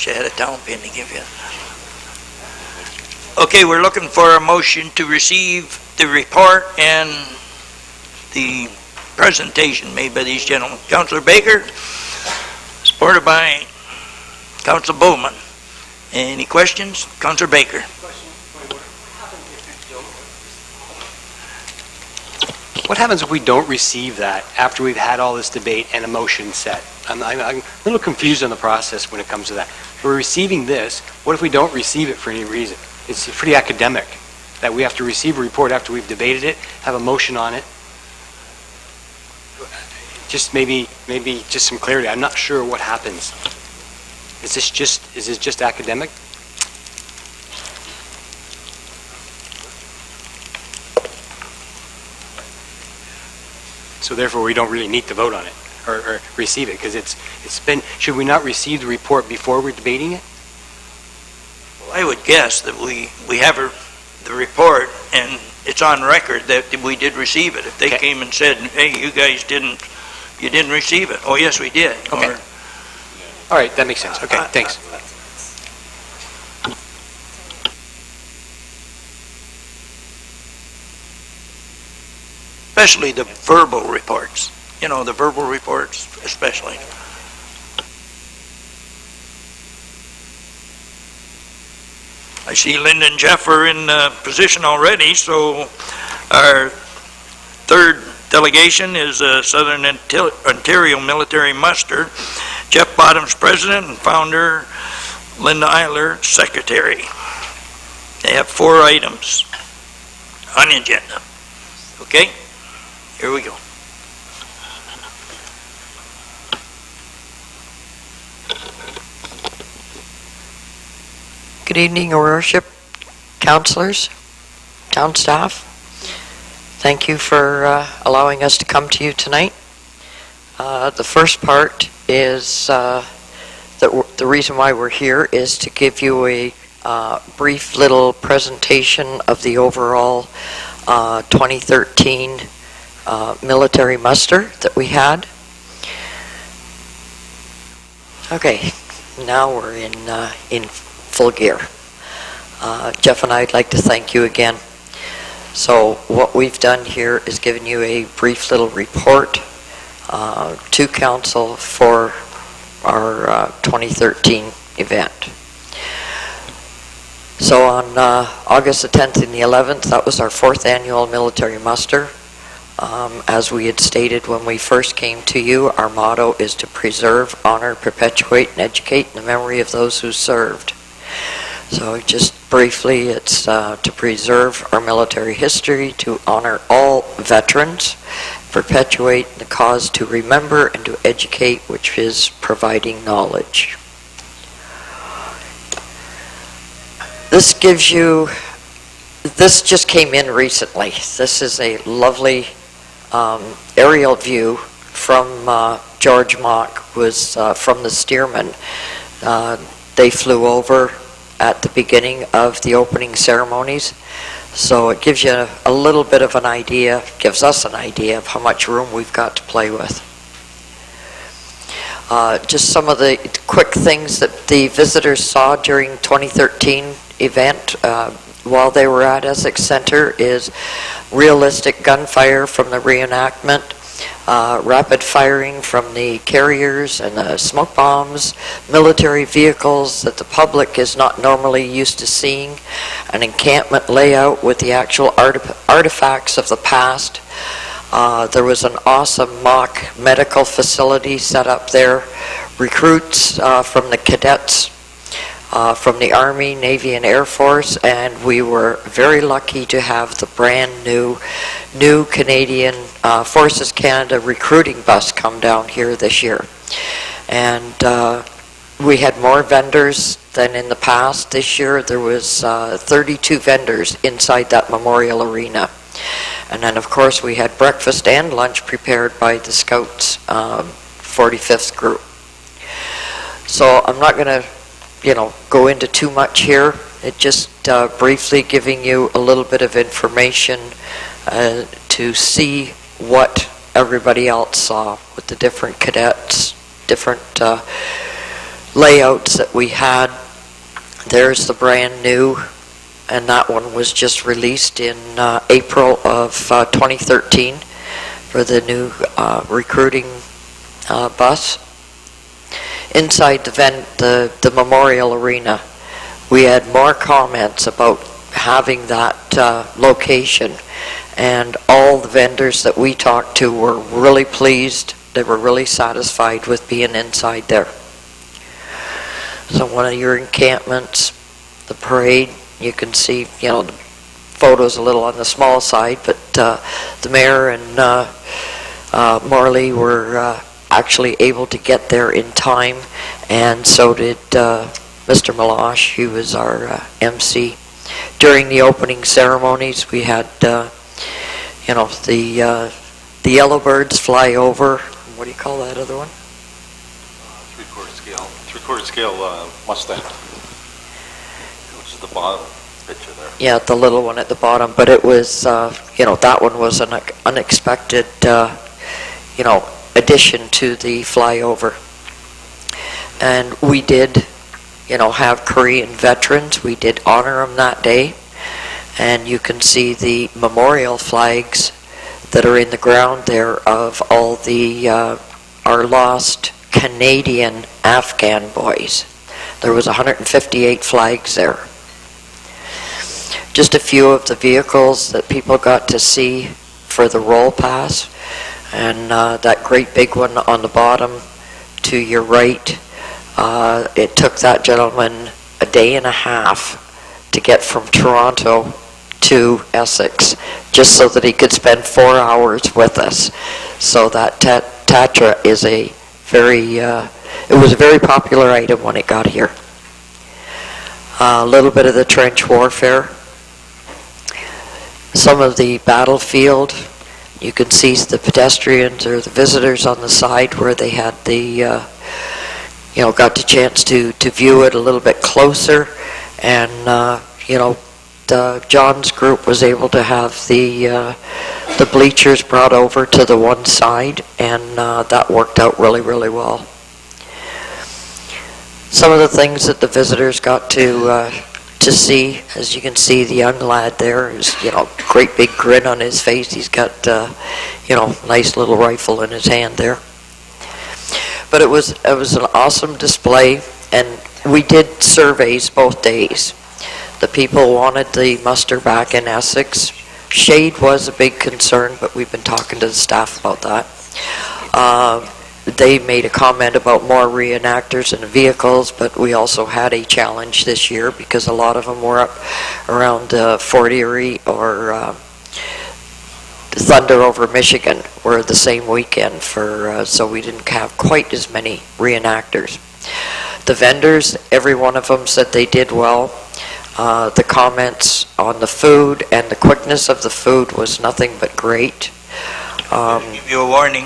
wish I had a towel pin to give you. Okay, we're looking for a motion to receive the report and the presentation made by these gentlemen. Councillor Baker, supported by Councillor Bowman. Any questions? Councillor Baker. What happens if we don't receive that after we've had all this debate and a motion set? I'm a little confused on the process when it comes to that. We're receiving this. What if we don't receive it for any reason? It's pretty academic that we have to receive a report after we've debated it, have a motion on it. Just maybe just some clarity. I'm not sure what happens. Is this just academic? So therefore, we don't really need to vote on it or receive it because it's been. Should we not receive the report before we're debating it? Well, I would guess that we have the report and it's on record that we did receive it. If they came and said, "Hey, you guys didn't receive it," oh yes, we did. Okay. All right, that makes sense. Okay, thanks. Especially the verbal reports. You know, the verbal reports especially. I see Linda and Jeff are in position already, so our third delegation is Southern Ontario Military Muster. Jeff Bottoms, President and Founder, Linda Eiler, Secretary. They have 4 items on the agenda. Okay? Here we go. Good evening, Your Worship, councillors, town staff. Thank you for allowing us to come to you tonight. The first part is the reason why we're here is to give you a brief little presentation of the overall 2013 military muster that we had. Okay, now we're in full gear. Jeff and I'd like to thank you again. So what we've done here is given you a brief little report to council for our 2013 event. So on August the 10th and the 11th, that was our 4th annual military muster. As we had stated when we first came to you, our motto is to preserve, honor, perpetuate, and educate the memory of those who served. So just briefly, it's to preserve our military history, to honor all veterans, perpetuate the cause to remember, and to educate, which is providing knowledge. This just came in recently. This is a lovely aerial view from George Mock, was from the Stearman. They flew over at the beginning of the opening ceremonies. So it gives you a little bit of an idea, gives us an idea of how much room we've got to play with. Just some of the quick things that the visitors saw during 2013 event while they were at Essex Centre is realistic gunfire from the reenactment, rapid firing from the carriers and the smoke bombs, military vehicles that the public is not normally used to seeing, an encampment layout with the actual artifacts of the past. There was an awesome mock medical facility set up there, recruits from the cadets, from the Army, Navy, and Air Force, and we were very lucky to have the brand new Canadian Forces Canada recruiting bus come down here this year. And we had more vendors than in the past. This year there was 32 vendors inside that memorial arena. And then of course we had breakfast and lunch prepared by the Scouts 45th group. So I'm not going to go into too much here. It just briefly giving you a little bit of information to see what everybody else saw with the different cadets, different layouts that we had. There's the brand new, and that one was just released in April of 2013 for the new recruiting bus. Inside the Memorial Arena, we had more comments about having that location, and all the vendors that we talked to were really pleased. They were really satisfied with being inside there. So one of your encampments, the parade, you can see, the photos a little on the small side, but the mayor and Morley were actually able to get there in time, and so did Mr. Melosh, who was our MC. During the opening ceremonies, we had, the yellow birds fly over. What do you call that other one? Three-quarter scale Mustang, which is the bottom picture there. Yeah, the little one at the bottom, but it was, that one was an unexpected, addition to the flyover. And we did, have Korean veterans. We did honor them that day. And you can see the memorial flags that are in the ground there of all the, our lost Canadian Afghan boys. There was 158 flags there. Just a few of the vehicles that people got to see for the roll pass, and that great big one on the bottom to your right, it took that gentleman a day and a half to get from Toronto to Essex, just so that he could spend 4 hours with us. So that Tatra is a very, it was a very popular item when it got here. A little bit of the trench warfare. Some of the battlefield, you can see the pedestrians or the visitors on the side where they had the, got the chance to view it a little bit closer. And, John's group was able to have the bleachers brought over to the one side, and that worked out really, really well. Some of the things that the visitors got to see, as you can see, the young lad there is, great big grin on his face. He's got, nice little rifle in his hand there. But it was an awesome display, and we did surveys both days. The people wanted the muster back in Essex. Shade was a big concern, but we've been talking to the staff about that. They made a comment about more reenactors and vehicles, but we also had a challenge this year because a lot of them were up around Fort Erie or Thunder over Michigan were the same weekend, so we didn't have quite as many reenactors. The vendors, every one of them said they did well. The comments on the food and the quickness of the food was nothing but great. Give you a warning.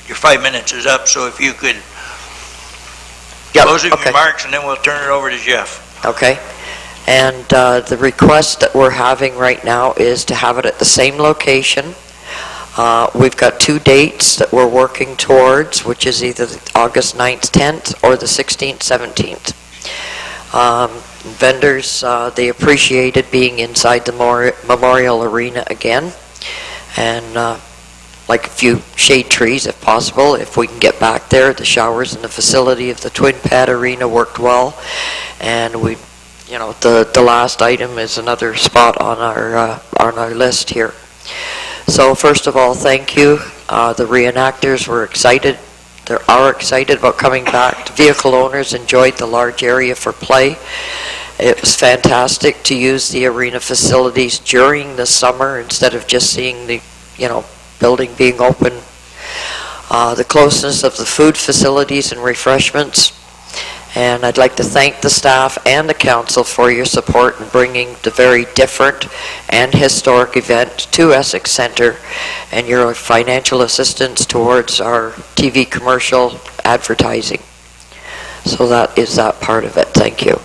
Your 5 minutes is up, so if you could Yep, closing okay. remarks, and then we'll turn it over to Jeff. Okay. And the request that we're having right now is to have it at the same location. We've got 2 dates that we're working towards, which is either August 9th, 10th, or the 16th, 17th. Vendors, they appreciated being inside the Memorial Arena again, and like a few shade trees if possible, if we can get back there. The showers in the facility of the Twin Pad Arena worked well, and we, the last item is another spot on our list here. So first of all, thank you. The reenactors were excited. They are excited about coming back. The vehicle owners enjoyed the large area for play. It was fantastic to use the arena facilities during the summer instead of just seeing the, building being open. The closeness of the food facilities and refreshments. And I'd like to thank the staff and the council for your support in bringing the very different and historic event to Essex Centre, and your financial assistance towards our TV commercial advertising. So that is that part of it. Thank you.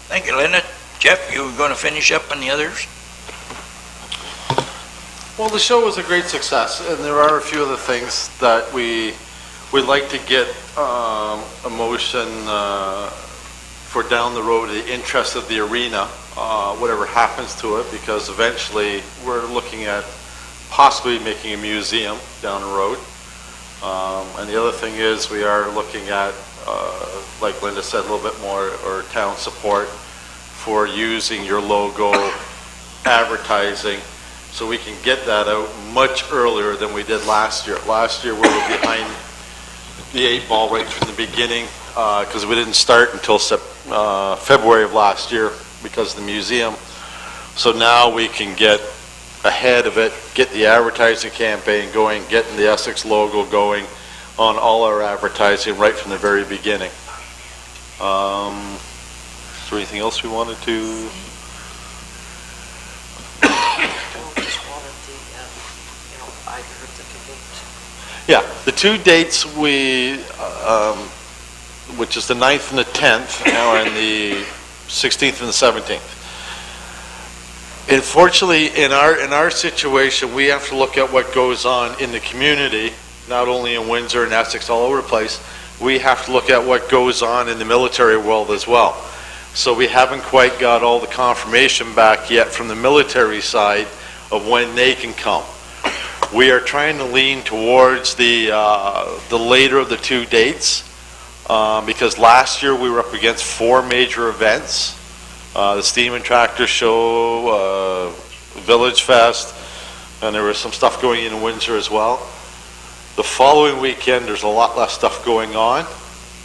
Thank you, Linda. Jeff, you were going to finish up on the others? Well, the show was a great success, and there are a few of the things that we We'd like to get a motion for down the road, the interest of the arena, whatever happens to it, because eventually we're looking at possibly making a museum down the road. And the other thing is we are looking at, like Linda said, a little bit more or town support for using your logo advertising, so we can get that out much earlier than we did last year. Last year we were behind the 8 ball right from the beginning because we didn't start until February of last year because of the museum. So now we can get ahead of it, get the advertising campaign going, getting the Essex logo going on all our advertising right from the very beginning. Is there anything else we wanted to? Yeah, the 2 dates which is the 9th and the 10th, and the 16th and the 17th. Unfortunately, in our situation, we have to look at what goes on in the community, not only in Windsor and Essex, all over the place. We have to look at what goes on in the military world as well. So we haven't quite got all the confirmation back yet from the military side of when they can come. We are trying to lean towards the later of the 2 dates because last year we were up against 4 major events. The Steam and Tractor Show, Village Fest, and there was some stuff going in Windsor as well. The following weekend there's a lot less stuff going on,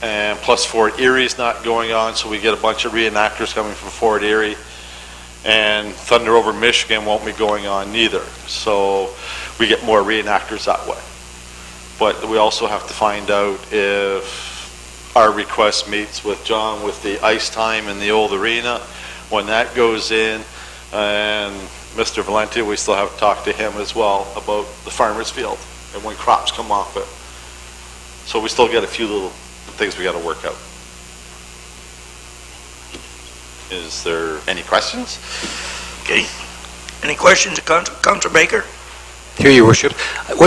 and plus Fort Erie's not going on, so we get a bunch of reenactors coming from Fort Erie, and Thunder over Michigan won't be going on neither, so we get more reenactors that way. But we also have to find out if our request meets with John with the ice time in the old arena, when that goes in, and Mr. Valenti, we still have to talk to him as well about the farmer's field and when crops come off it. So we still got a few little things we got to work out. Is there any questions? Okay. Any questions, Councilor Baker? Through your worship.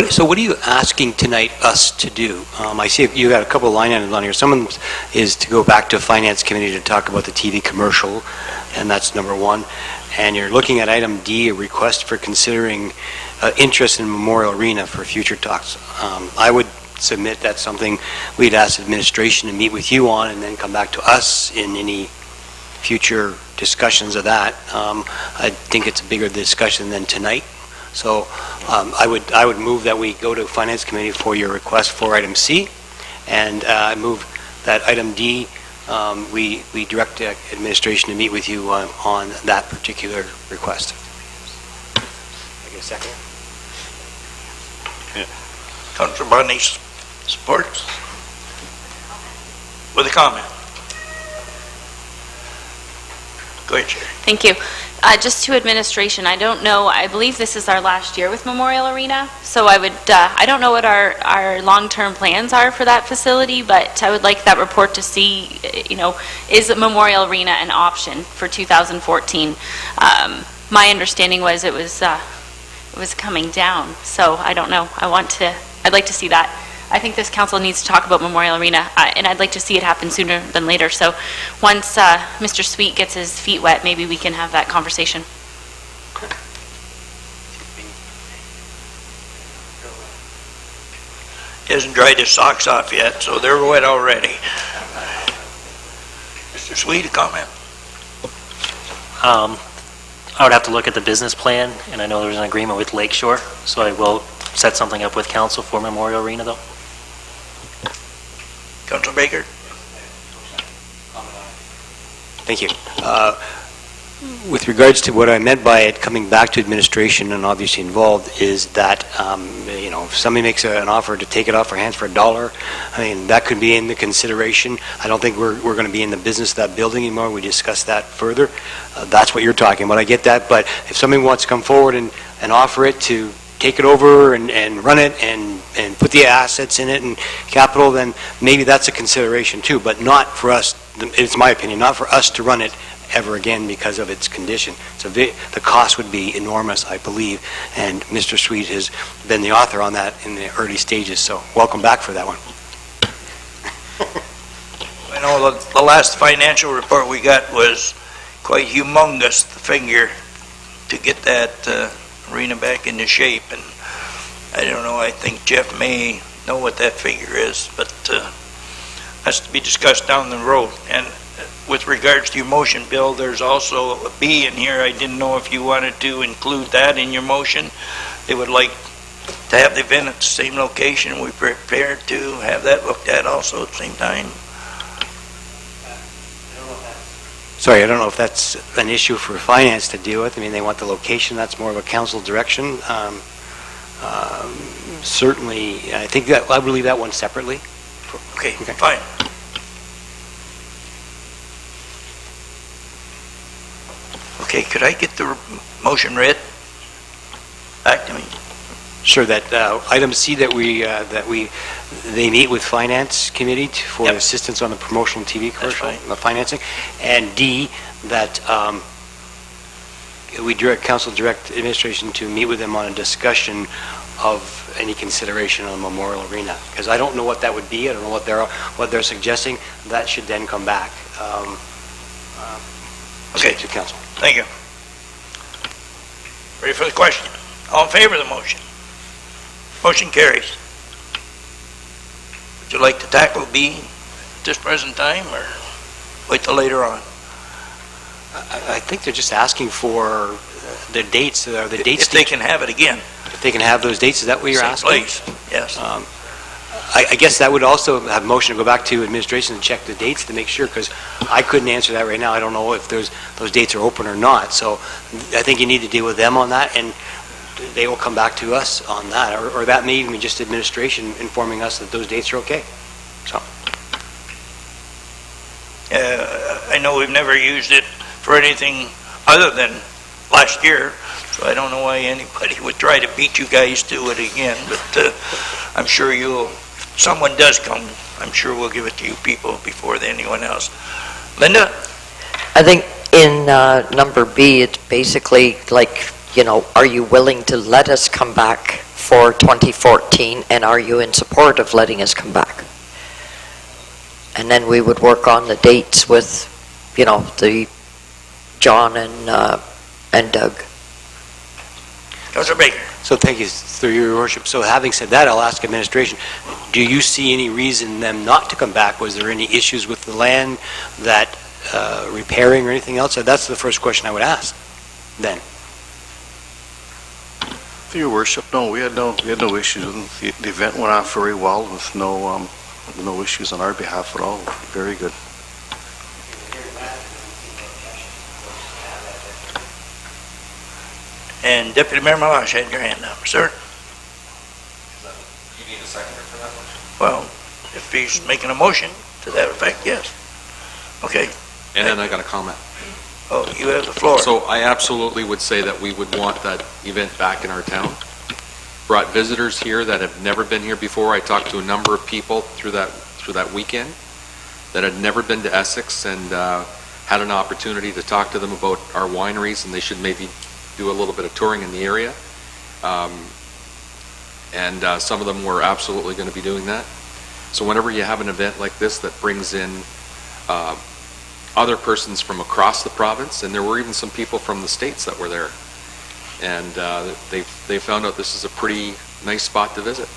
So what are you asking tonight us to do? I see you got a couple of line items on here. Some of them is to go back to Finance Committee to talk about the TV commercial, and that's number 1. And you're looking at item D, a request for considering interest in Memorial Arena for future talks. I would submit that's something we'd ask administration to meet with you on and then come back to us in any future discussions of that. I think it's a bigger discussion than tonight. So I would move that we go to Finance Committee for your request for item C, and I move that item D, we direct the administration to meet with you on that particular request. I get a second? Yeah. Councilor Bundy supports with a comment. Go ahead, Chair. Thank you. Just to administration, I don't know, I believe this is our last year with Memorial Arena, so I don't know what our long-term plans are for that facility, but I would like that report to see, is Memorial Arena an option for 2014? My understanding was it was coming down, so I don't know. I'd like to see that. I think this council needs to talk about Memorial Arena, and I'd like to see it happen sooner than later. So once Mr. Sweet gets his feet wet, maybe we can have that conversation. He hasn't dried his socks off yet, so they're wet already. Mr. Sweet, a comment? I would have to look at the business plan, and I know there's an agreement with Lakeshore, so I will set something up with council for Memorial Arena, though. Councilor Baker? Thank you. With regards to what I meant by it coming back to administration and obviously involved is that, if somebody makes an offer to take it off our hands for $1, I mean, that could be in the consideration. I don't think we're going to be in the business of that building anymore. We discussed that further. That's what you're talking about. I get that. But if somebody wants to come forward and offer it to take it over and run it and put the assets in it and capital, then maybe that's a consideration too, but not for us, it's my opinion, not for us to run it ever again because of its condition. So the cost would be enormous, I believe, and Mr. Sweet has been the author on that in the early stages, so welcome back for that one. I know the last financial report we got was quite humongous, the figure, to get that arena back into shape, and I don't know, I think Jeff may know what that figure is, but that's to be discussed down the road. And with regards to your motion, Bill, there's also a B in here. I didn't know if you wanted to include that in your motion. They would like to have the event at the same location. We prepared to have that looked at also at the same time. Sorry, I don't know if that's an issue for finance to deal with. I mean, they want the location, that's more of a council direction. Certainly, I think that, I will leave that one separately. Okay, Okay. fine. Okay, could I get the motion read back to me? Sure, that item C that they meet with Finance Committee for Yep. assistance on the promotional TV commercial, fine. the financing, and D, that we council direct administration to meet with them on a discussion of any consideration on the Memorial Arena, because I don't know what that would be, I don't know what they're suggesting. That should then come back Okay. to council. Thank you. Ready for the question? All in favor of the motion? Motion carries. Would you like to tackle B at this present time, or wait till later on? I think they're just asking for the dates, the dates, If they can have it again. if they can have those dates, is that what you're Same asking? place, yes. I guess that would also have motion to go back to administration and check the dates to make sure, because I couldn't answer that right now. I don't know if those dates are open or not. So I think you need to deal with them on that, and they will come back to us on that. Or that may even be just administration informing us that those dates are okay. So, I know we've never used it for anything other than last year, so I don't know why anybody would try to beat you guys to it again, but I'm sure if someone does come, I'm sure we'll give it to you people before anyone else. Linda? I think in number B, it's basically like, are you willing to let us come back for 2014, and are you in support of letting us come back? And then we would work on the dates with, the John and Doug. Councilor Baker? so thank you, through your worship. So having said that, I'll ask administration, do you see any reason them not to come back? Was there any issues with the land that repairing or anything else? So that's the first question I would ask then. Through your worship, no, we had no issues. The event went off very well with no issues on our behalf at all. Very good. And Deputy Mayor Malash had your hand up, sir. You need a seconder for that motion? Well, if he's making a motion to that effect, yes. Okay. And then I got a comment. Oh, you have the floor. So I absolutely would say that we would want that event back in our town. Brought visitors here that have never been here before. I talked to a number of people through that weekend that had never been to Essex, and had an opportunity to talk to them about our wineries, and they should maybe do a little bit of touring in the area. And some of them were absolutely going to be doing that. So whenever you have an event like this that brings in other persons from across the province, and there were even some people from the States that were there, and they found out this is a pretty nice spot to visit.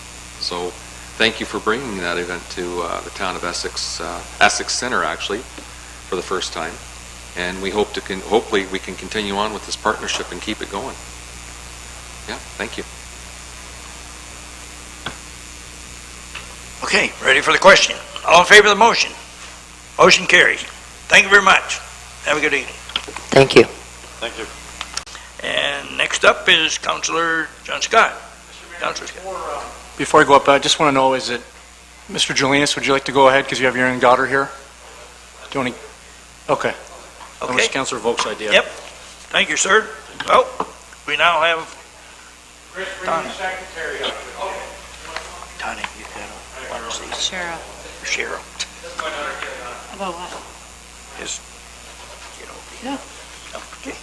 So thank you for bringing that event to the town of Essex, Essex Center actually, for the first time. And we hope to hopefully we can continue on with this partnership and keep it going. Yeah, thank you. Okay, ready for the question? All in favor of the motion? Motion carries. Thank you very much. Have a good evening. Thank you. Thank you. And next up is Councilor John Scott. Councilor Scott. Before I go up, I just want to know, is it, Mr. Julianus, would you like to go ahead because you have your own daughter here? Do you want to? Okay. That was Okay. Councilor Volk's idea. Yep. Thank you, sir. Well, we now have Donnie. Donnie, you got one of these. Cheryl. Cheryl. About what? His, No. Okay.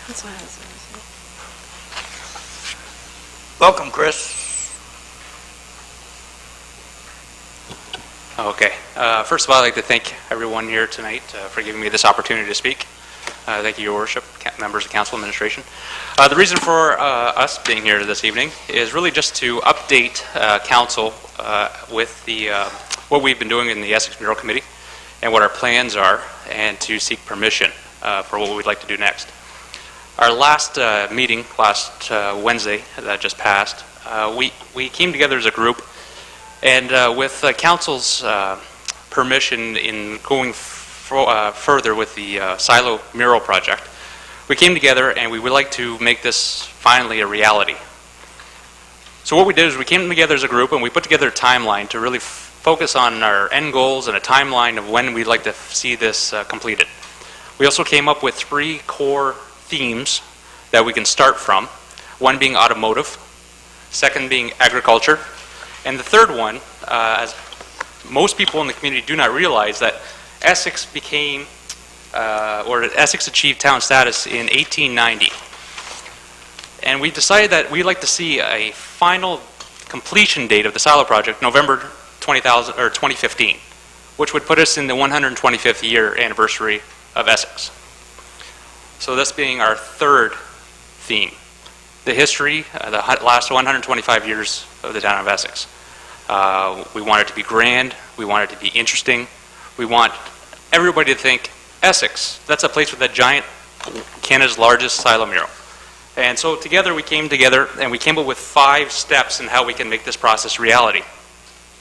That's what I was Welcome, Chris. Okay. First of all, I'd like to thank everyone here tonight for giving me this opportunity to speak. Thank you, Your Worship, members of Council Administration. The reason for us being here this evening is really just to update Council with what we've been doing in the Essex Mural Committee and what our plans are, and to seek permission for what we'd like to do next. Our last meeting, last Wednesday that just passed, we came together as a group, and with Council's permission in going further with the silo mural project, we came together and we would like to make this finally a reality. So what we did is we came together as a group and we put together a timeline to really focus on our end goals and a timeline of when we'd like to see this completed. We also came up with 3 core themes that we can start from, one being automotive, second being agriculture, and the third one, as most people in the community do not realize, that Essex became, or Essex achieved town status in 1890. And we decided that we'd like to see a final completion date of the silo project, November 2015, which would put us in the 125th year anniversary of Essex. So this being our third theme, the history, the last 125 years of the town of Essex. We want it to be grand, we want it to be interesting, we want everybody to think, Essex, that's a place with a giant, Canada's largest silo mural. And so together we came together and we came up with 5 steps in how we can make this process reality.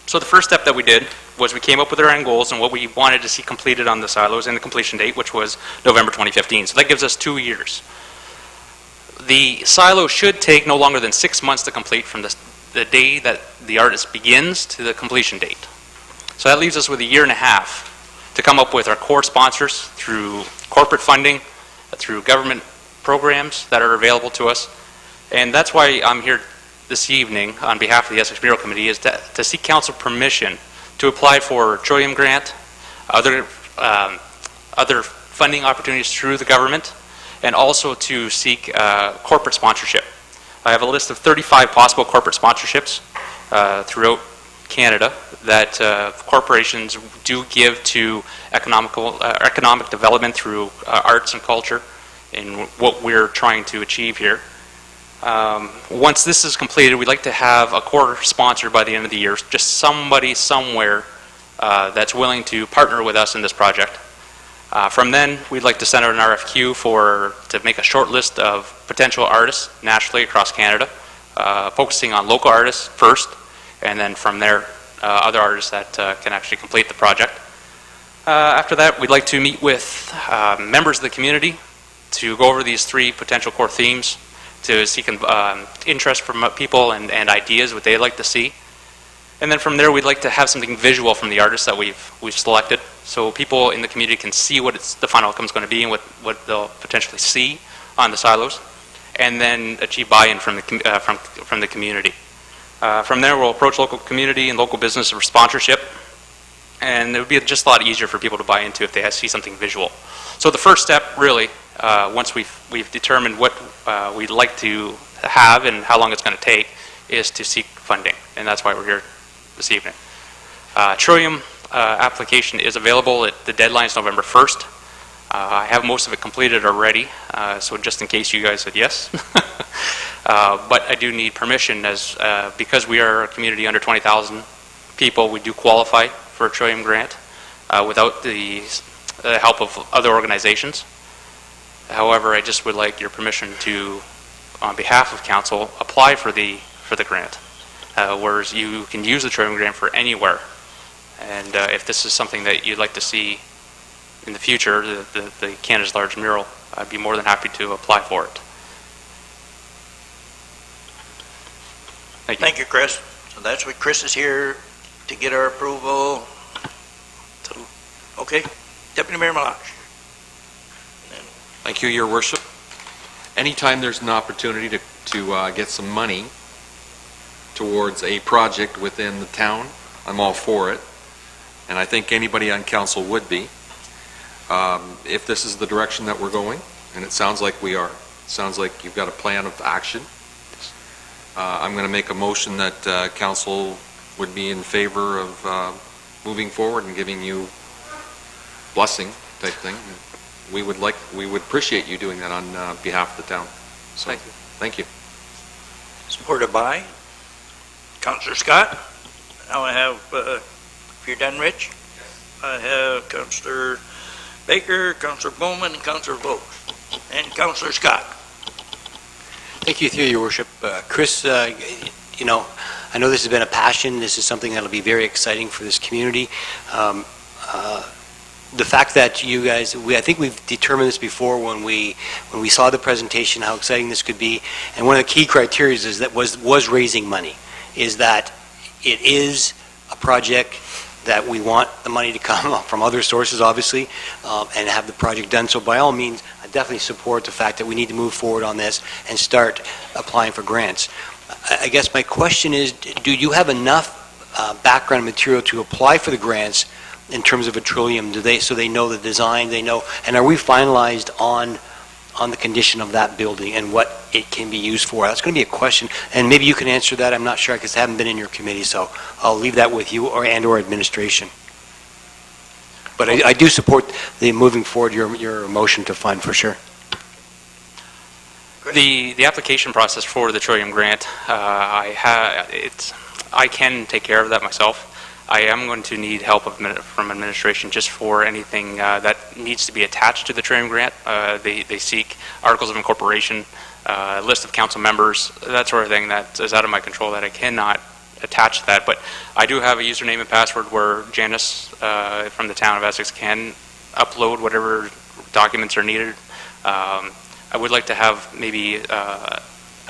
So the first step that we did was we came up with our end goals and what we wanted to see completed on the silos and the completion date, which was November 2015. So that gives us 2 years. The silo should take no longer than 6 months to complete from the day that the artist begins to the completion date. So that leaves us with 1.5 years to come up with our core sponsors through corporate funding, through government programs that are available to us. And that's why I'm here this evening on behalf of the Essex Mural Committee, is to seek council permission to apply for Trillium Grant, other funding opportunities through the government, and also to seek corporate sponsorship. I have a list of 35 possible corporate sponsorships throughout Canada that corporations do give to economic development through arts and culture, in what we're trying to achieve here. Once this is completed, we'd like to have a core sponsor by the end of the year, just somebody somewhere that's willing to partner with us in this project. From then, we'd like to send out an RFQ to make a short list of potential artists nationally across Canada, focusing on local artists first, and then from there, other artists that can actually complete the project. After that, we'd like to meet with members of the community to go over these 3 potential core themes, to seek interest from people and ideas, what they'd like to see. And then from there, we'd like to have something visual from the artists that we've selected, so people in the community can see what the final outcome is going to be and what they'll potentially see on the silos, and then achieve buy-in from the community. From there, we'll approach local community and local business for sponsorship, and it would be just a lot easier for people to buy into if they see something visual. So the first step, really, once we've determined what we'd like to have and how long it's going to take, is to seek funding, and that's why we're here this evening. Trillium application is available. The deadline is November 1st. I have most of it completed already, so just in case you guys said yes. But I do need permission, because we are a community under 20,000 people, we do qualify for a Trillium grant without the help of other organizations. However, I just would like your permission to, on behalf of council, apply for the grant, whereas you can use the Trillium grant for anywhere. And if this is something that you'd like to see in the future, the Canada's Large Mural, I'd be more than happy to apply for it. Thank you. Thank you, Chris. So that's what Chris is here to get our approval. So, okay, Deputy Mayor Malash. Thank you, Your Worship. Anytime there's an opportunity to get some money towards a project within the town, I'm all for it, and I think anybody on council would be. If this is the direction that we're going, and it sounds like we are, it sounds like you've got a plan of action, I'm going to make a motion that council would be in favor of moving forward and giving you blessing type thing. We would appreciate you doing that on behalf of the town. So, Thank you. Thank you. Supported by Councillor Scott. Now I have, if you're done, Rich, I have Councillor Baker, Councillor Bowman, and Councillor Vogel, and Councillor Scott. Thank you, through your worship. Chris, you know, I know this has been a passion. This is something that'll be very exciting for this community. The fact that you guys, I think we've determined this before when we saw the presentation, how exciting this could be. And one of the key criteria is that was raising money, is that it is a project that we want the money to come from other sources, obviously, and have the project done. So by all means, I definitely support the fact that we need to move forward on this and start applying for grants. I guess my question is, do you have enough background material to apply for the grants in terms of petroleum? So they know the design, they know, and are we finalized on the condition of that building and what it can be used for? That's going to be a question, and maybe you can answer that. I'm not sure because I haven't been in your committee, so I'll leave that with you or administration. But I do support the moving forward your motion to fund for sure. The application process for the Trillium Grant, I can take care of that myself. I am going to need help from administration just for anything that needs to be attached to the Trillium Grant. They seek articles of incorporation, list of council members, that sort of thing that is out of my control that I cannot attach to that. But I do have a username and password where Janice from the town of Essex can upload whatever documents are needed. I would like to have maybe a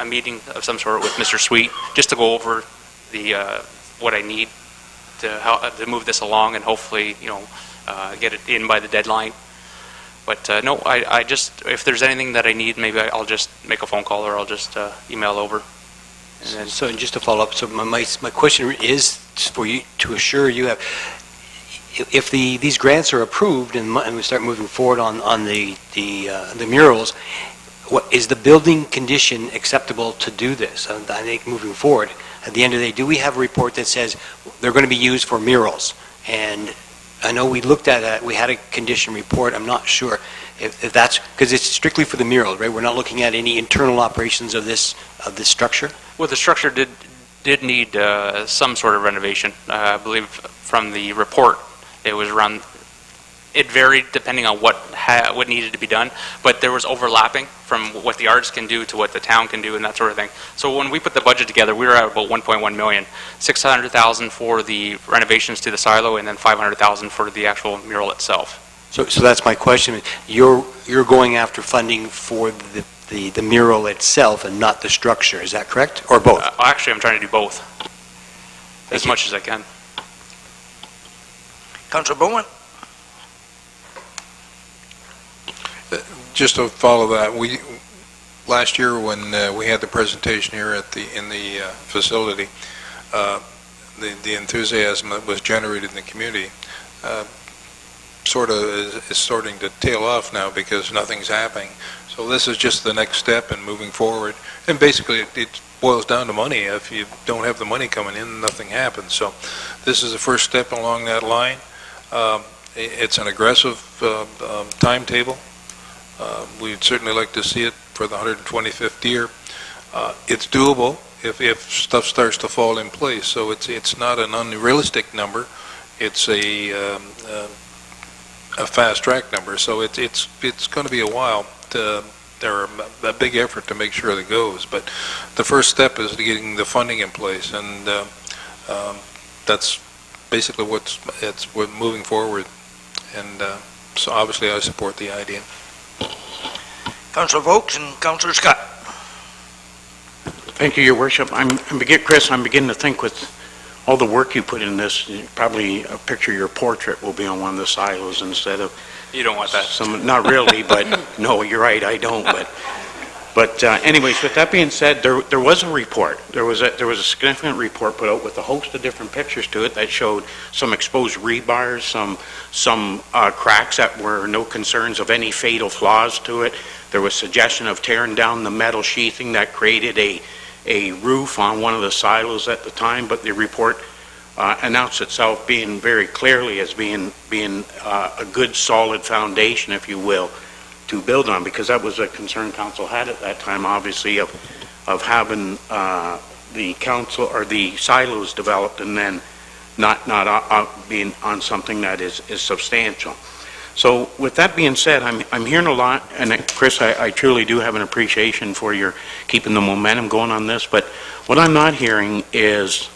meeting of some sort with Mr. Sweet just to go over the what I need to move this along and hopefully, get it in by the deadline. But no, I just, if there's anything that I need, maybe I'll just make a phone call or I'll just email over. And then, So just to follow up, so my question is for you to assure you have, if these grants are approved and we start moving forward on the murals, what is the building condition acceptable to do this? I think moving forward, at the end of the day, do we have a report that says they're going to be used for murals? And I know we looked at that, we had a condition report. I'm not sure if that's, because it's strictly for the murals, right? We're not looking at any internal operations of this structure? well, the structure did need some sort of renovation. I believe from the report, it was around, it varied depending on what needed to be done, but there was overlapping from what the arts can do to what the town can do and that sort of thing. So when we put the budget together, we were at about 1.1 million, 600,000 for the renovations to the silo, and then 500,000 for the actual mural itself. So that's my question. You're going after funding for the mural itself and not the structure, is that correct? Or both? Actually, I'm trying to do both as much as I can. Councillor Bowman? Just to follow that, last year when we had the presentation here in the facility, the enthusiasm that was generated in the community sort of is starting to tail off now because nothing's happening. So this is just the next step in moving forward. And basically it boils down to money. If you don't have the money coming in, nothing happens. So this is the first step along that line. It's an aggressive timetable. We'd certainly like to see it for the 125th year. It's doable if stuff starts to fall in place. So it's not an unrealistic number. It's a fast track number. So it's going to be a while. They're a big effort to make sure that goes. But the first step is getting the funding in place, and that's basically we're moving forward. And so obviously I support the idea. Councillor Vokes and Councillor Scott. Thank you, Your Worship. Chris, I'm beginning to think with all the work you put in this, probably a picture of your portrait will be on one of the silos instead of... You don't want that. Not really, but no, you're right, I don't. But anyways, with that being said, there was a report. There was a significant report put out with a host of different pictures to it that showed some exposed rebars, some cracks that were no concerns of any fatal flaws to it. There was suggestion of tearing down the metal sheathing that created a roof on one of the silos at the time, but the report announced itself being very clearly as being a good, solid foundation, if you will, to build on, because that was a concern council had at that time, obviously, of having the council or the silos developed and then not being on something that is substantial. So with that being said, I'm hearing a lot, and Chris, I truly do have an appreciation for your keeping the momentum going on this, but what I'm not hearing is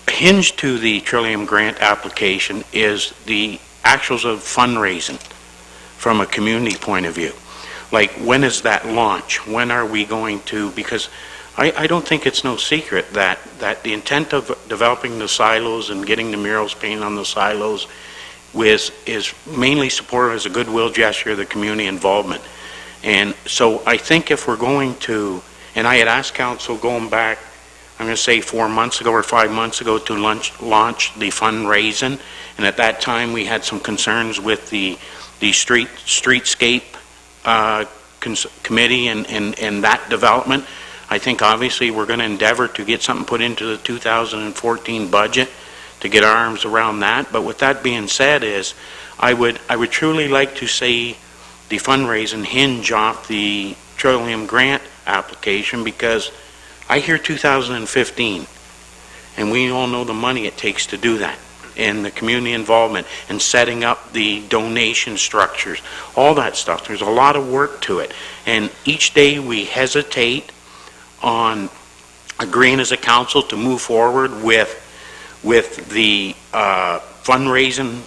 hinged to the Trillium grant application is the actuals of fundraising from a community point of view. Like, when is that launch? When are we going to, because I don't think it's no secret that the intent of developing the silos and getting the murals painted on the silos is mainly supported as a goodwill gesture of the community involvement. And so I think if we're going to, and I had asked council going back, I'm going to say 4 months ago or 5 months ago, to launch the fundraising, and at that time we had some concerns with the streetscape committee and that development. I think obviously we're going to endeavor to get something put into the 2014 budget to get our arms around that. But with that being said, is I would truly like to see the fundraising hinge off the Trillium grant application, because I hear 2015, and we all know the money it takes to do that, and the community involvement and setting up the donation structures, all that stuff. There's a lot of work to it, and each day we hesitate on agreeing as a council to move forward with the fundraising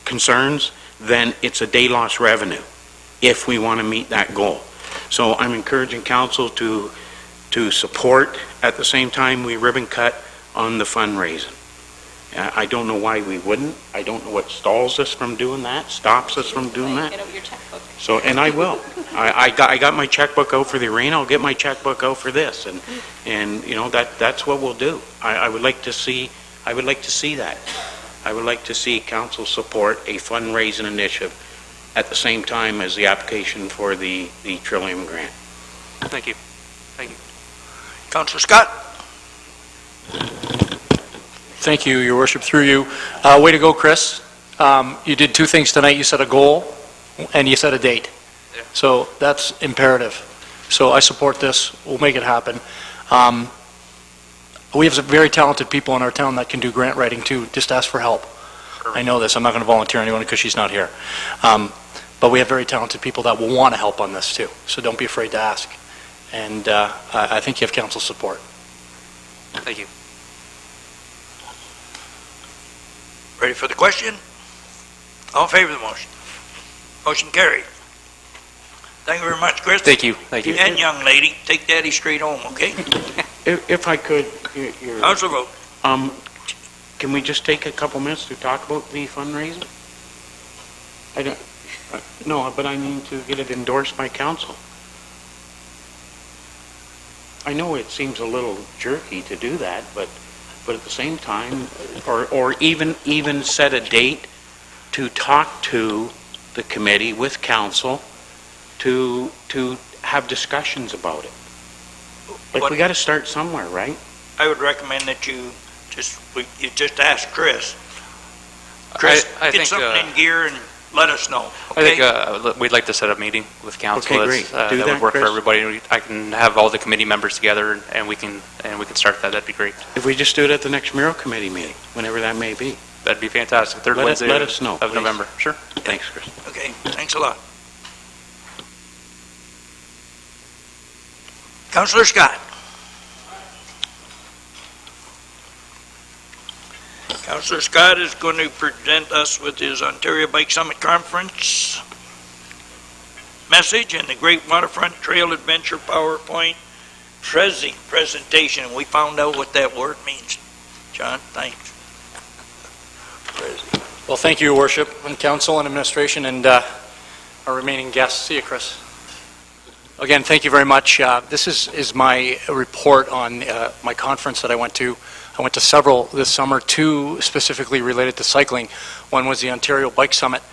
concerns, then it's a day lost revenue if we want to meet that goal. So I'm encouraging council to support. At the same time, we ribbon cut on the fundraising. I don't know why we wouldn't. I don't know what stalls us from doing that, stops us from doing that. Get out your checkbook. So, and I will. I got my checkbook out for the arena. I'll get my checkbook out for this, and you know, that's what we'll do. I would like to see that. I would like to see council support a fundraising initiative at the same time as the application for the Trillium grant. Thank you. Thank you. Councillor Scott? Thank you, Your Worship, through you. Way to go, Chris. You did two things tonight. You set a goal and you set a date. Yeah. So that's imperative. So I support this. We'll make it happen. We have some very talented people in our town that can do grant writing too. Just ask for help. Sure. I know this. I'm not going to volunteer anyone because she's not here. But we have very talented people that will want to help on this too. So don't be afraid to ask. And I think you have council support. Thank you. Ready for the question? All in favor of the motion? Motion carried. Thank you very much, Chris. Thank you. Thank you. And young lady, take daddy straight home, okay? If I could, Councilor Vogt. can we just take a couple minutes to talk about the fundraising? I don't, no, but I mean to get it endorsed by council. I know it seems a little jerky to do that, but at the same time, or even set a date to talk to the committee with council to have discussions about it. Like, we got to start somewhere, right? I would recommend that you just ask Chris. Chris, I get think, something in gear and let us know, I okay? think we'd like to set a meeting with council. Okay, great. Do that that, would work Chris. for everybody. I can have all the committee members together, and we can start that. That'd be great. If we just do it at the next mural committee meeting, whenever that may be. That'd be fantastic. Third Let Wednesday us know, of please. November. Sure. Thanks, Chris. Okay, thanks a lot. Councillor Scott. Councillor Scott is going to present us with his Ontario Bike Summit Conference message and the Great Waterfront Trail Adventure PowerPoint presentation. We found out what that word means. John, thanks. Well, thank you, Your Worship, and council and administration, and our remaining guests. See you, Chris. Again, thank you very much. This is my report on my conference that I went to. I went to several this summer, two specifically related to cycling. One was the Ontario Bike Summit.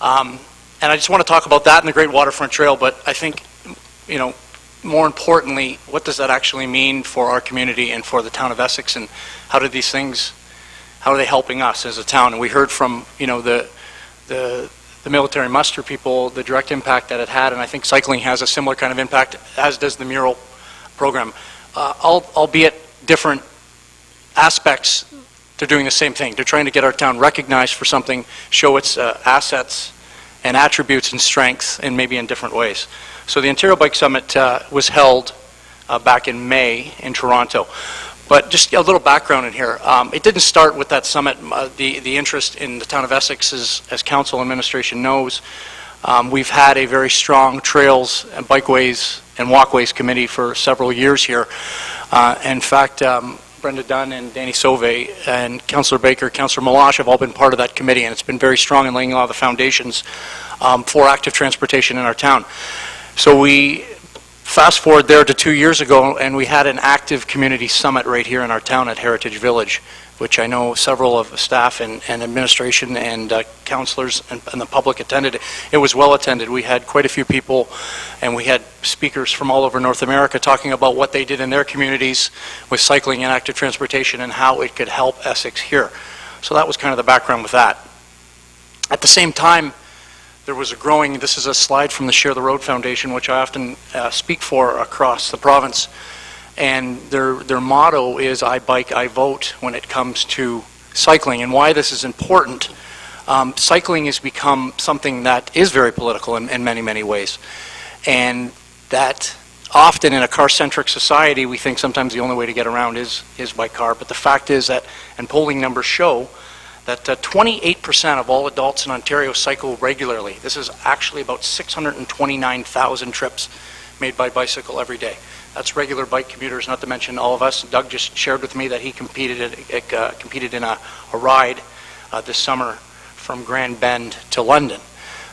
And I just want to talk about that and the Great Waterfront Trail, but I think, you know, more importantly, what does that actually mean for our community and for the town of Essex, and how do these things, how are they helping us as a town? And we heard from, the military muster people, the direct impact that it had, and I think cycling has a similar kind of impact, as does the mural program. Albeit different aspects, they're doing the same thing. They're trying to get our town recognized for something, show its assets and attributes and strengths, and maybe in different ways. So the Ontario Bike Summit was held back in May in Toronto. But just a little background in here. It didn't start with that summit. The interest in the town of Essex, as council administration knows, we've had a very strong trails and bikeways and walkways committee for several years here. In fact, Brenda Dunn and Danny Sauvé and Councillor Baker, Councillor Meloche have all been part of that committee, and it's been very strong in laying a lot of the foundations for active transportation in our town. So we fast forward there to 2 years ago, and we had an active community summit right here in our town at Heritage Village, which I know several of the staff and administration and councillors and the public attended. It was well attended. We had quite a few people, and we had speakers from all over North America talking about what they did in their communities with cycling and active transportation and how it could help Essex here. So that was kind of the background with that. At the same time, there was a growing, this is a slide from the Share the Road Foundation, which I often speak for across the province. And their motto is, I bike, I vote, when it comes to cycling. And why this is important, cycling has become something that is very political in many, many ways. And that often in a car-centric society, we think sometimes the only way to get around is by car. But the fact is that, and polling numbers show, that 28% of all adults in Ontario cycle regularly. This is actually about 629,000 trips made by bicycle every day. That's regular bike commuters, not to mention all of us. Doug just shared with me that he competed in a ride this summer from Grand Bend to London.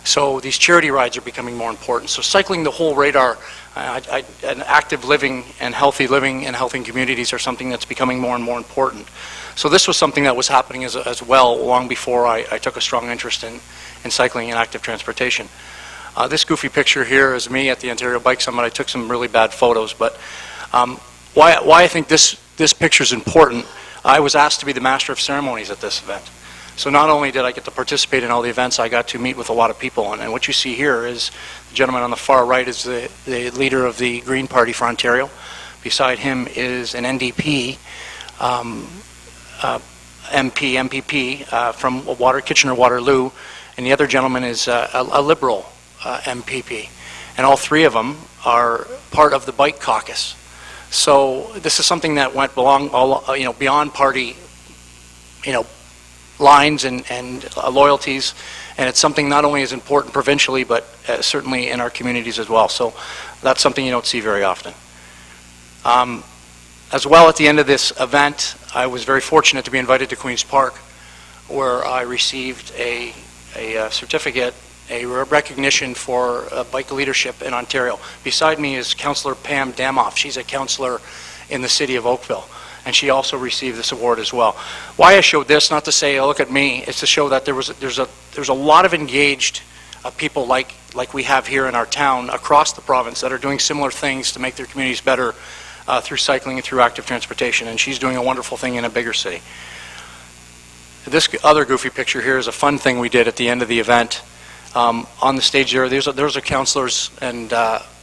So these charity rides are becoming more important. So cycling the whole radar, and active living and healthy communities are something that's becoming more and more important. So this was something that was happening as well long before I took a strong interest in cycling and active transportation. This goofy picture here is me at the Ontario Bike Summit. I took some really bad photos, but why I think this picture is important, I was asked to be the master of ceremonies at this event. So not only did I get to participate in all the events, I got to meet with a lot of people. And what you see here is the gentleman on the far right is the leader of the Green Party for Ontario. Beside him is an NDP MPP from Kitchener-Waterloo, and the other gentleman is a Liberal MPP. And all three of them are part of the Bike Caucus. So this is something that went beyond party, lines and loyalties, and it's something not only is important provincially, but certainly in our communities as well. So that's something you don't see very often. As well, at the end of this event, I was very fortunate to be invited to Queen's Park, where I received a certificate, a recognition for bike leadership in Ontario. Beside me is Councillor Pam Damoff. She's a councillor in the city of Oakville, and she also received this award as well. Why I showed this, not to say, oh, look at me, it's to show that there's a lot of engaged people like we have here in our town across the province that are doing similar things to make their communities better through cycling and through active transportation, and she's doing a wonderful thing in a bigger city. This other goofy picture here is a fun thing we did at the end of the event. On the stage there, those are councillors and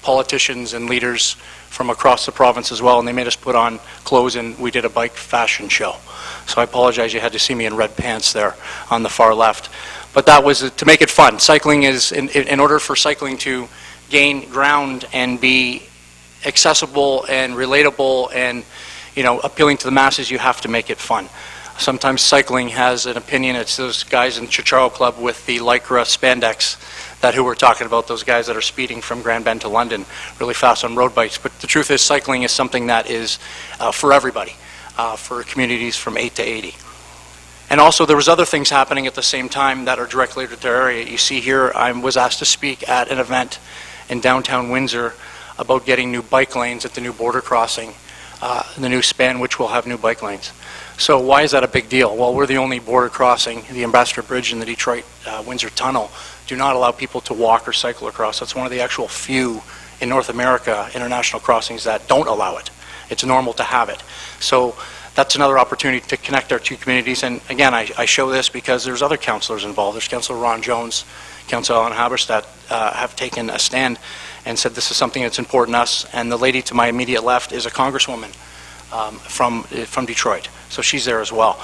politicians and leaders from across the province as well, and they made us put on clothes, and we did a bike fashion show. So I apologize you had to see me in red pants there on the far left. But that was to make it fun. Cycling is, in order for cycling to gain ground and be accessible and relatable and appealing to the masses, you have to make it fun. Sometimes cycling has an opinion. It's those guys in Chicharro Club with the Lycra spandex who we're talking about, those guys that are speeding from Grand Bend to London really fast on road bikes. But the truth is, cycling is something that is for everybody, for communities from 8 to 80. And also there was other things happening at the same time that are directly to their area. You see here, I was asked to speak at an event in downtown Windsor about getting new bike lanes at the new border crossing, the new span, which will have new bike lanes. So why is that a big deal? Well, we're the only border crossing. The Ambassador Bridge and the Detroit Windsor Tunnel do not allow people to walk or cycle across. That's one of the actual few in North America, international crossings, that don't allow it. It's normal to have it. So that's another opportunity to connect our two communities. And again, I show this because there's other councillors involved. There's Councillor Ron Jones, Councillor Alan Haberstadt have taken a stand and said this is something that's important to us. And the lady to my immediate left is a congresswoman from Detroit. So she's there as well.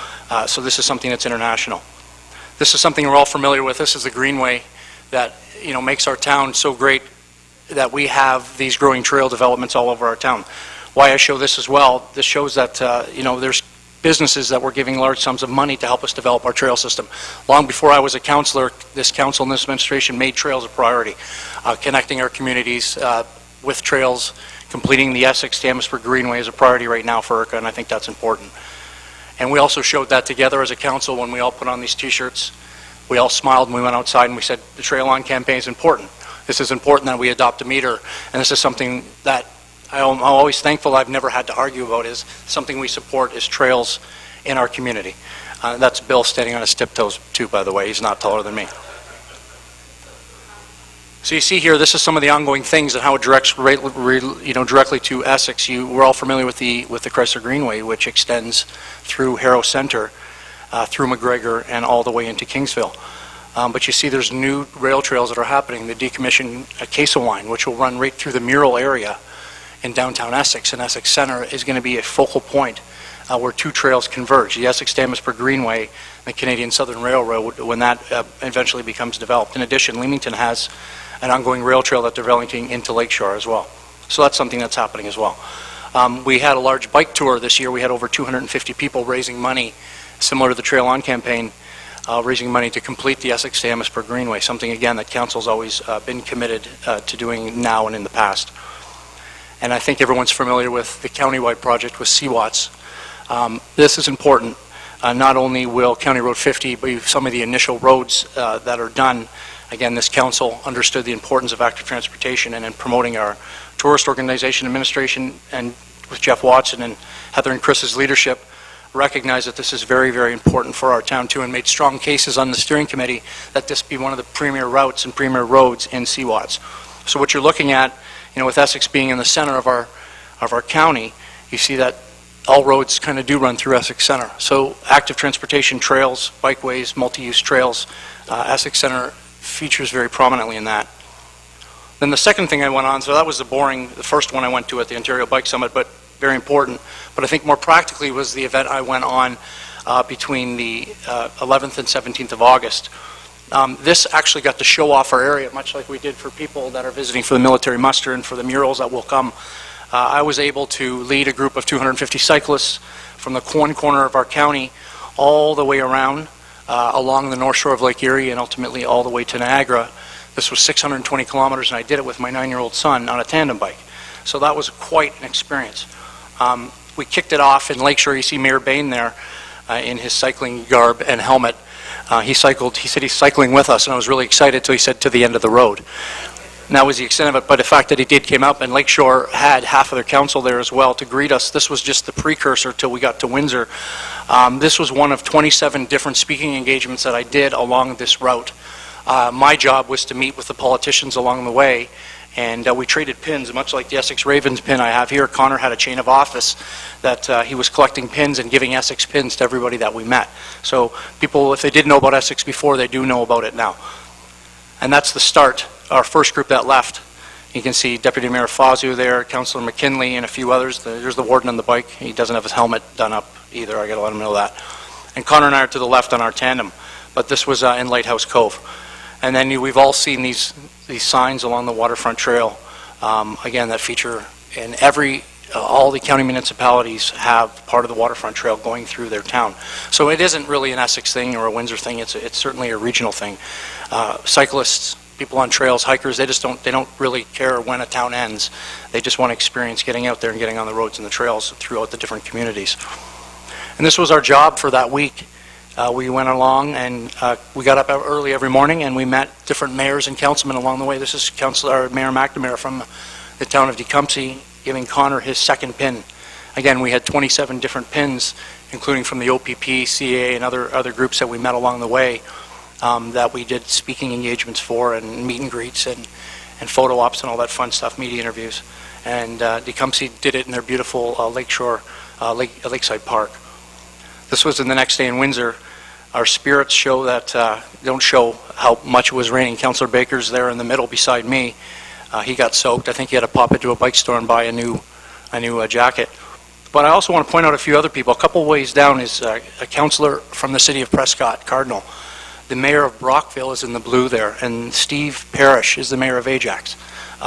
So this is something that's international. This is something we're all familiar with. This is the Greenway that, you know, makes our town so great that we have these growing trail developments all over our town. Why I show this as well, this shows that, you know, there's businesses that were giving large sums of money to help us develop our trail system. Long before I was a councillor, this council and this administration made trails a priority, connecting our communities with trails. Completing the Essex to Amherstburg Greenway is a priority right now for IRCA, and I think that's important. And we also showed that together as a council when we all put on these t-shirts. We all smiled and we went outside and we said the Trail On campaign is important. This is important that we adopt a meter, and this is something that I'm always thankful I've never had to argue about. Is something we support is trails in our community. That's Bill standing on his tiptoes too, by the way. He's not taller than me. So you see here, this is some of the ongoing things and how it directs, directly to Essex. We're all familiar with the Chrysler Greenway, which extends through Harrow Center, through McGregor, and all the way into Kingsville. But you see there's new rail trails that are happening. The decommissioned Queso line, which will run right through the mural area in downtown Essex, and Essex Center is going to be a focal point where two trails converge, the Essex to Amherstburg Greenway and the Canadian Southern Railroad, when that eventually becomes developed. In addition, Leamington has an ongoing rail trail that they're developing into Lakeshore as well. So that's something that's happening as well. We had a large bike tour this year. We had over 250 people raising money, similar to the Trail On campaign, raising money to complete the Essex to Amherstburg Greenway, something, again, that Council's always been committed to doing now and in the past. And I think everyone's familiar with the countywide project with CWATS. This is important. Not only will County Road 50 be some of the initial roads that are done. Again, this council understood the importance of active transportation, and in promoting our tourist organization administration, and with Jeff Watson and Heather and Chris's leadership, recognized that this is very, very important for our town too, and made strong cases on the steering committee that this be one of the premier routes and premier roads in CWATS. So what you're looking at, you know, with Essex being in the center of our county, you see that all roads kind of do run through Essex Center. So active transportation, trails, bikeways, multi-use trails, Essex Center features very prominently in that. Then the second thing I went on, so that was the first one I went to at the Ontario Bike Summit, but very important. But I think more practically was the event I went on between the 11th and 17th of August. This actually got to show off our area, much like we did for people that are visiting for the military muster and for the murals that will come. I was able to lead a group of 250 cyclists from the one corner of our county all the way around along the north shore of Lake Erie and ultimately all the way to Niagara. This was 620 kilometers, and I did it with my 9-year-old son on a tandem bike. So that was quite an experience. We kicked it off in Lakeshore. You see Mayor Bain there in his cycling garb and helmet. He said he's cycling with us, and I was really excited until he said to the end of the road. And that was the extent of it, but the fact that he did came up, and Lakeshore had half of their council there as well to greet us. This was just the precursor till we got to Windsor. This was one of 27 different speaking engagements that I did along this route. My job was to meet with the politicians along the way, and we traded pins, much like the Essex Ravens pin I have here. Connor had a chain of office that he was collecting pins and giving Essex pins to everybody that we met. So people, if they didn't know about Essex before, they do know about it now. And that's the start. Our first group that left. You can see Deputy Mayor Fazio there, Councillor McKinley, and a few others. There's the warden on the bike. He doesn't have his helmet done up either. I got to let him know that. And Connor and I are to the left on our tandem. But this was in Lighthouse Cove. And then we've all seen these signs along the waterfront trail, again, that feature in all the county municipalities have part of the waterfront trail going through their town. So it isn't really an Essex thing or a Windsor thing. It's certainly a regional thing. Cyclists, people on trails, hikers, they don't really care when a town ends. They just want to experience getting out there and getting on the roads and the trails throughout the different communities. And this was our job for that week. We went along and we got up early every morning and we met different mayors and councilmen along the way. This is Mayor McNamara from the town of Tecumseh giving Connor his second pin. Again, we had 27 different pins, including from the OPP, CA, and other groups that we met along the way that we did speaking engagements for and meet and greets. and photo ops and all that fun stuff, media interviews. And Tecumseh did it in their beautiful lakeside park. This was in the next day in Windsor. Our spirits show that, don't show how much it was raining. Councillor Baker's there in the middle beside me. He got soaked. I think he had to pop into a bike store and buy a new jacket. But I also want to point out a few other people. A couple ways down is a councillor from the city of Prescott, Cardinal. The mayor of Brockville is in the blue there, and Steve Parrish is the mayor of Ajax.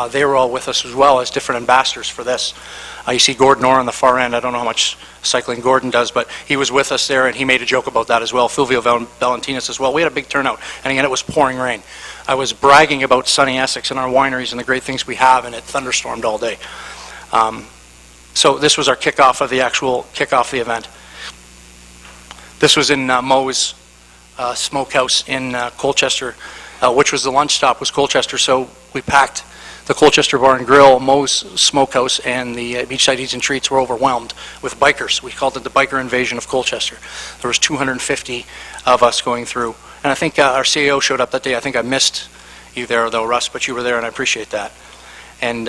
They were all with us as well as different ambassadors for this. You see Gordon Orr on the far end. I don't know how much cycling Gordon does, but he was with us there, and he made a joke about that as well. Fulvio Valentinas as well. We had a big turnout, and again, it was pouring rain. I was bragging about sunny Essex and our wineries and the great things we have, and it thunderstormed all day. So this was our kickoff of the the event. This was in Moe's Smokehouse in Colchester, which was the lunch stop was Colchester, so we packed the Colchester Bar and Grill, Moe's Smokehouse, and the Beachside Eats and Treats were overwhelmed with bikers. We called it the biker invasion of Colchester. There was 250 of us going through. And I think our CEO showed up that day. I think I missed you there, though, Russ, but you were there, and I appreciate that. And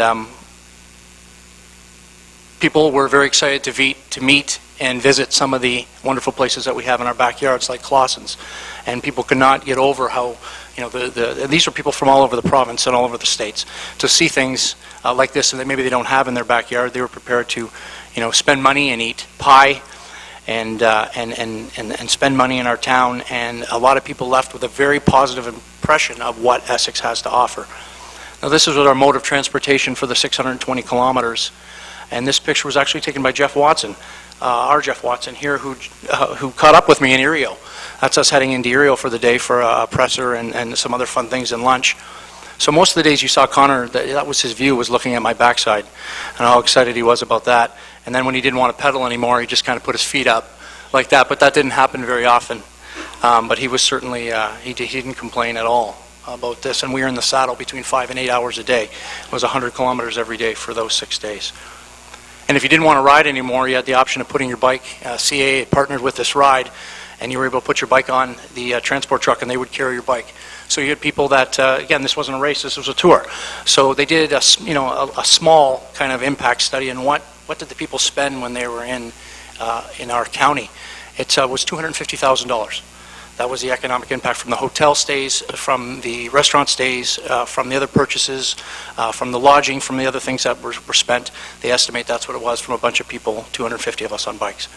people were very excited to meet and visit some of the wonderful places that we have in our backyards, like Clausen's. And people could not get over how, these are people from all over the province and all over the states. To see things like this that maybe they don't have in their backyard, they were prepared to, spend money and eat pie and spend money in our town. And a lot of people left with a very positive impression of what Essex has to offer. Now, this is our mode of transportation for the 620 kilometers. And this picture was actually taken by Jeff Watson, our Jeff Watson here, who caught up with me in Erio. That's us heading into Erio for the day for a presser and some other fun things and lunch. So most of the days you saw Connor, that was his view, was looking at my backside and how excited he was about that. And then when he didn't want to pedal anymore, he just kind of put his feet up like that. But that didn't happen very often. But he was certainly, he didn't complain at all about this. And we were in the saddle between 5 and 8 hours a day. It was 100 kilometers every day for those 6 days. And if you didn't want to ride anymore, you had the option of putting your bike. CA partnered with this ride, and you were able to put your bike on the transport truck, and they would carry your bike. So you had people that, again, this wasn't a race, this was a tour. So they did a small kind of impact study on what did the people spend when they were in our county. It was $250,000. That was the economic impact from the hotel stays, from the restaurant stays, from the other purchases, from the lodging, from the other things that were spent. They estimate that's what it was from a bunch of people, 250 of us on bikes.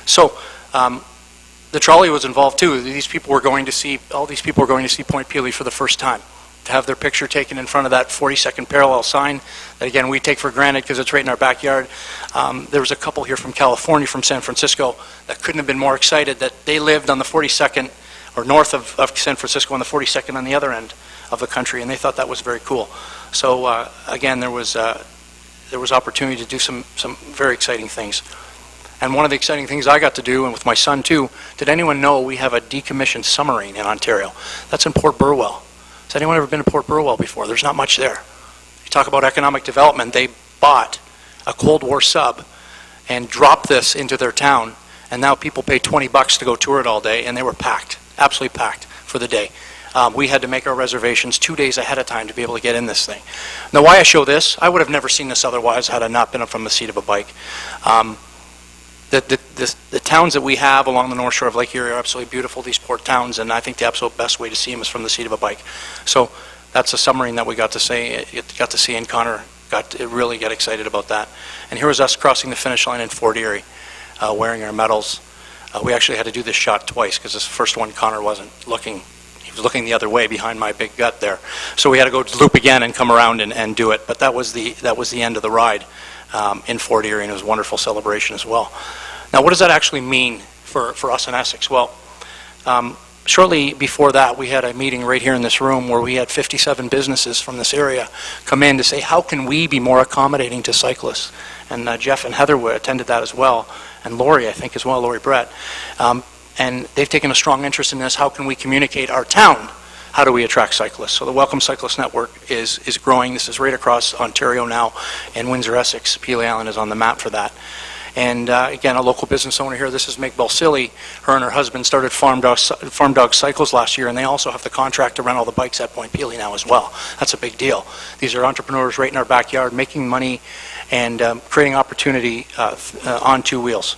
So the trolley was involved too. All these people were going to see Point Pelee for the first time. To have their picture taken in front of that 42nd parallel sign that, again, we take for granted because it's right in our backyard. There was a couple here from California, from San Francisco, that couldn't have been more excited that they lived on the 42nd, or north of San Francisco, on the 42nd on the other end of the country, and they thought that was very cool. So, again, there was opportunity to do some very exciting things. And one of the exciting things I got to do, and with my son too, did anyone know we have a decommissioned submarine in Ontario? That's in Port Burwell. Has anyone ever been to Port Burwell before? There's not much there. You talk about economic development. They bought a Cold War sub and dropped this into their town, and now people pay $20 to go tour it all day, and they were packed, absolutely packed for the day. We had to make our reservations 2 days ahead of time to be able to get in this thing. Now, why I show this, I would have never seen this otherwise had I not been up from the seat of a bike. The towns that we have along the north shore of Lake Erie are absolutely beautiful, these port towns, and I think the absolute best way to see them is from the seat of a bike. So that's a submarine that we got to see, and Connor got to really get excited about that. And here was us crossing the finish line in Fort Erie, wearing our medals. We actually had to do this shot twice because this first one Connor wasn't looking. He was looking the other way behind my big gut there. So we had to go loop again and come around and do it. But that was the end of the ride in Fort Erie, and it was a wonderful celebration as well. Now, what does that actually mean for us in Essex? Well, shortly before that, we had a meeting right here in this room where we had 57 businesses from this area come in to say, how can we be more accommodating to cyclists? And Jeff and Heather attended that as well, and Lori, I think, as well, Lori Brett. And they've taken a strong interest in this. How can we communicate our town? How do we attract cyclists? So the Welcome Cyclist Network is growing. This is right across Ontario now, and Windsor, Essex. Pelee Island is on the map for that. And again, a local business owner here, this is Meg Balsillie. Her and her husband started Farm Dog Cycles last year, and they also have the contract to rent all the bikes at Point Pelee now as well. That's a big deal. These are entrepreneurs right in our backyard, making money and creating opportunity on two wheels.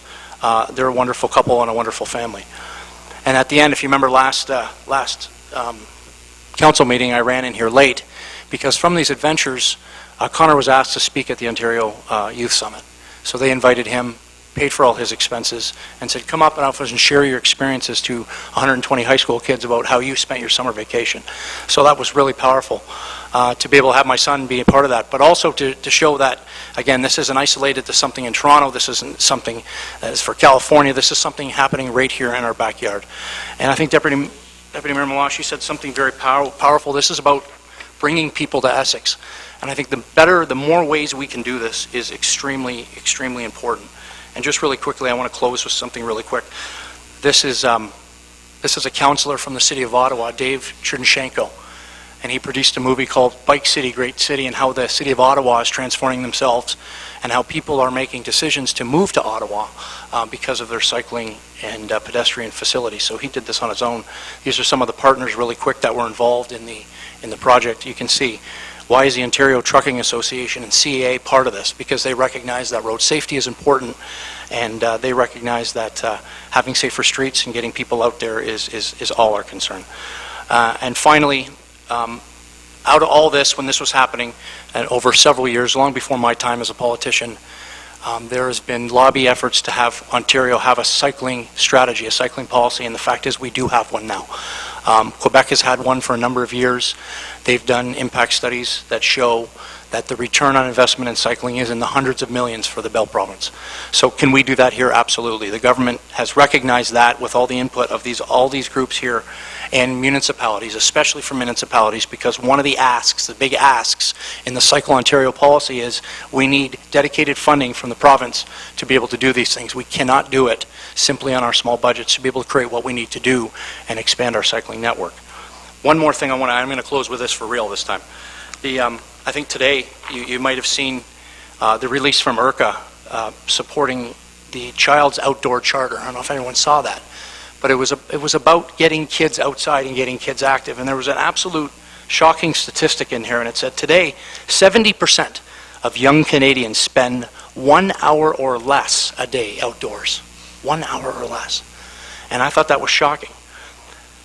They're a wonderful couple and a wonderful family. And at the end, if you remember last council meeting, I ran in here late because from these adventures, Connor was asked to speak at the Ontario Youth Summit. So they invited him, paid for all his expenses, and said, come up and share your experiences to 120 high school kids about how you spent your summer vacation. So that was really powerful to be able to have my son be a part of that, but also to show that, again, this isn't isolated to something in Toronto, this isn't something that is for California, this is something happening right here in our backyard. And I think Deputy Mayor Malashi said something very powerful. This is about bringing people to Essex. And I think the more ways we can do this is extremely, extremely important. And just really quickly, I want to close with something really quick. This is a councillor from the city of Ottawa, Dave Chernshenko, and he produced a movie called Bike City, Great City, and how the city of Ottawa is transforming themselves and how people are making decisions to move to Ottawa because of their cycling and pedestrian facilities. So he did this on his own. These are some of the partners really quick that were involved in the project. You can see why is the Ontario Trucking Association and CAA part of this? Because they recognize that road safety is important, and they recognize that having safer streets and getting people out there is all our concern. And finally, out of all this, when this was happening, and over several years, long before my time as a politician, there has been lobby efforts to have Ontario have a cycling strategy, a cycling policy, and the fact is we do have one now. Quebec has had one for a number of years. They've done impact studies that show that the return on investment in cycling is in the hundreds of millions for the Bell Province. So can we do that here? Absolutely. The government has recognized that with all the input of all these groups here and municipalities, especially for municipalities, because one of the asks, the big asks in the Cycle Ontario policy is we need dedicated funding from the province to be able to do these things. We cannot do it simply on our small budgets to be able to create what we need to do and expand our cycling network. One more thing I'm going to close with this for real this time. I think today you might have seen the release from IRCA supporting the Child's Outdoor Charter. I don't know if anyone saw that, but it was about getting kids outside and getting kids active. And there was an absolute shocking statistic in here, and it said today 70% of young Canadians spend 1 hour or less a day outdoors. 1 hour or less. And I thought that was shocking.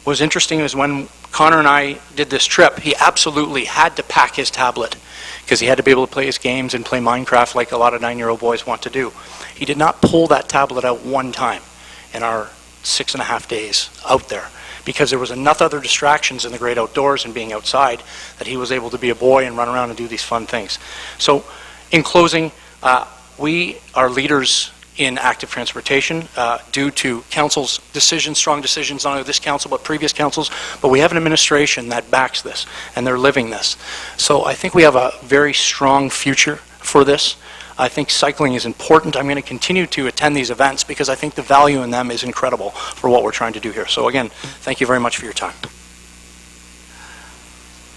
What was interesting is when Connor and I did this trip, he absolutely had to pack his tablet because he had to be able to play his games and play Minecraft like a lot of 9-year-old boys want to do. He did not pull that tablet out one time in our 6.5 days out there because there was enough other distractions in the great outdoors and being outside that he was able to be a boy and run around and do these fun things. So in closing, we are leaders in active transportation due to council's decisions, strong decisions, not only this council but previous councils, but we have an administration that backs this and they're living this. So I think we have a very strong future for this. I think cycling is important. I'm going to continue to attend these events because I think the value in them is incredible for what we're trying to do here. So again, thank you very much for your time.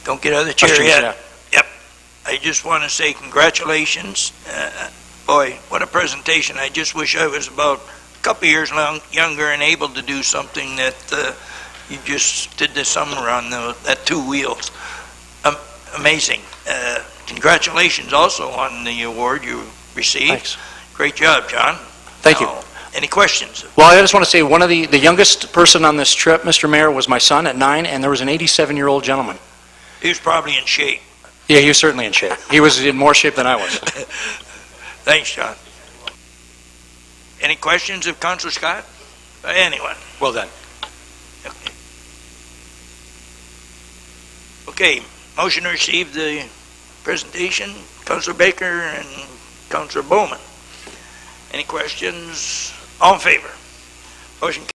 Don't get out of the chair yet. Yep. I just want to say congratulations. Boy, what a presentation. I just wish I was about a couple years younger and able to do something that you just did this summer on that 2 wheels. Amazing. Congratulations also on the award you received. Thanks. Great job, John. Thank you. Any questions? Well, I just want to say one of the youngest person on this trip, Mr. Mayor, was my son at 9, and there was an 87-year-old gentleman. He was probably in shape. Yeah, he was certainly in shape. He was in more shape than I was. Thanks, John. Any questions of Councillor Scott? Anyone? Well done. Okay, motion to receive the presentation, Councillor Baker and Councillor Bowman. Any questions? All in favor? Motion carries.